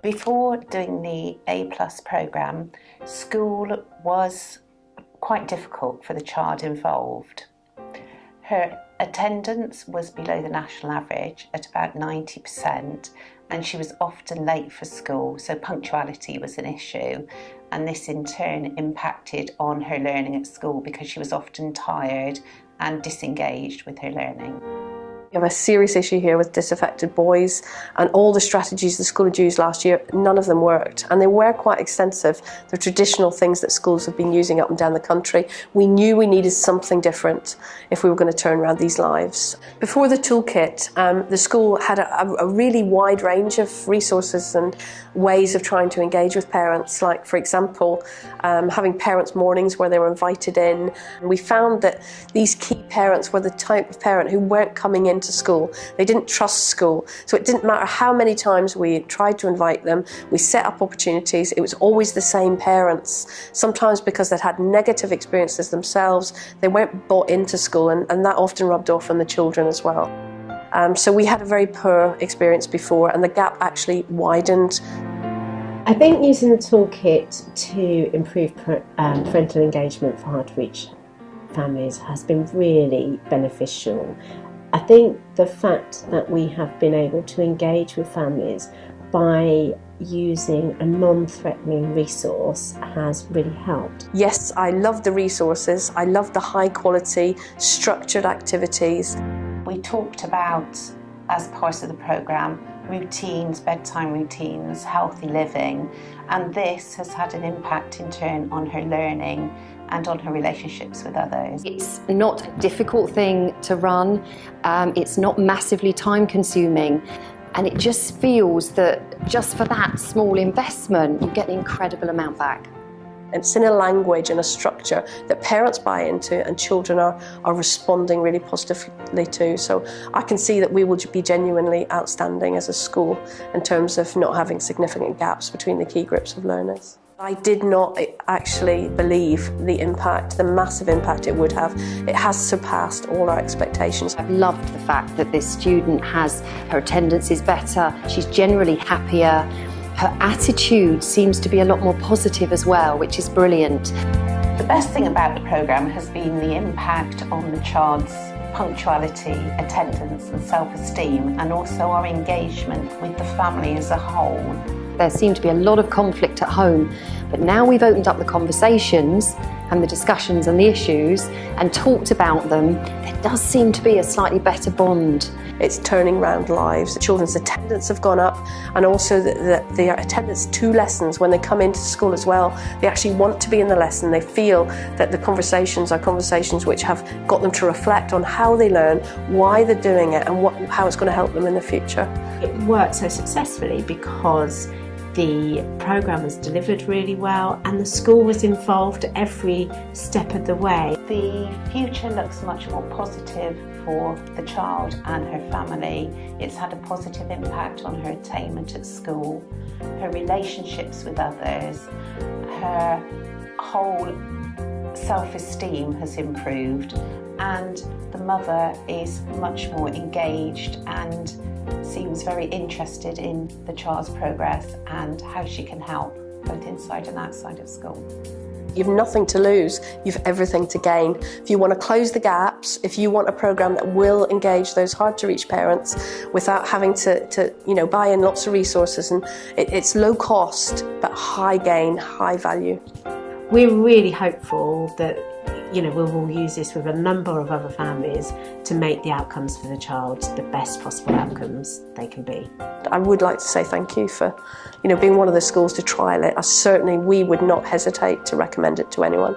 Before doing the A+ programme, school was quite difficult for the child involved. Her attendance was below the national average at about 90%, and she was often late for school, so punctuality was an issue, and this in turn impacted on her learning at school because she was often tired and disengaged with her learning. We have a serious issue here with disaffected boys, and all the strategies the school had used last year, none of them worked, and they were quite extensive. The traditional things that schools have been using up and down the country. We knew we needed something different if we were going to turn around these lives. Before the toolkit, the school had a really wide range of resources and ways of trying to engage with parents, like for example having parents' mornings where they were invited in. We found that these key parents were the type of parent who weren't coming into school. They didn't trust school, so it didn't matter how many times we tried to invite them, we set up opportunities, it was always the same parents. Sometimes because they'd had negative experiences themselves, they weren't bought into school, and that often rubbed off on the children as well. So we had a very poor experience before, and the gap actually widened. I think using the toolkit to improve parental engagement for hard-to-reach families has been really beneficial. I think the fact that we have been able to engage with families by using a non-threatening resource has really helped. Yes, I love the resources, I love the high quality, structured activities. We talked about, as part of the programme, routines, bedtime routines, healthy living, and this has had an impact in turn on her learning and on her relationships with others. It's not a difficult thing to run, it's not massively time consuming, and it just feels that just for that small investment you get an incredible amount back. It's in a language and a structure that parents buy into and children are responding really positively to. So I can see that we will be genuinely outstanding as a school in terms of not having significant gaps between the key groups of learners. I did not actually believe the impact, the massive impact it would have. It has surpassed all our expectations. I've loved the fact that this student her attendance is better, she's generally happier, her attitude seems to be a lot more positive as well, which is brilliant. The best thing about the programme has been the impact on the child's punctuality, attendance and self-esteem, and also our engagement with the family as a whole. There seemed to be a lot of conflict at home, but now we've opened up the conversations and the discussions and the issues and talked about them, there does seem to be a slightly better bond. It's turning round lives. The children's attendance have gone up, and also the attendance to lessons when they come into school as well. They actually want to be in the lesson. They feel that the conversations are conversations which have got them to reflect on how they learn, why they're doing it, and how it's going to help them in the future. It worked so successfully because the programme was delivered really well and the school was involved every step of the way. The future looks much more positive for the child and her family. It's had a positive impact on her attainment at school, her relationships with others, her whole self-esteem has improved, and the mother is much more engaged and seems very interested in the child's progress and how she can help both inside and outside of school. You've nothing to lose, you've everything to gain. If you want to close the gaps, if you want a programme that will engage those hard-to-reach parents without having to buy in lots of resources, and it's low cost but high gain, high value. We're really hopeful that we will use this with a number of other families to make the outcomes for the child the best possible outcomes they can be. I would like to say thank you for being one of the schools to trial it. We would not hesitate to recommend it to anyone.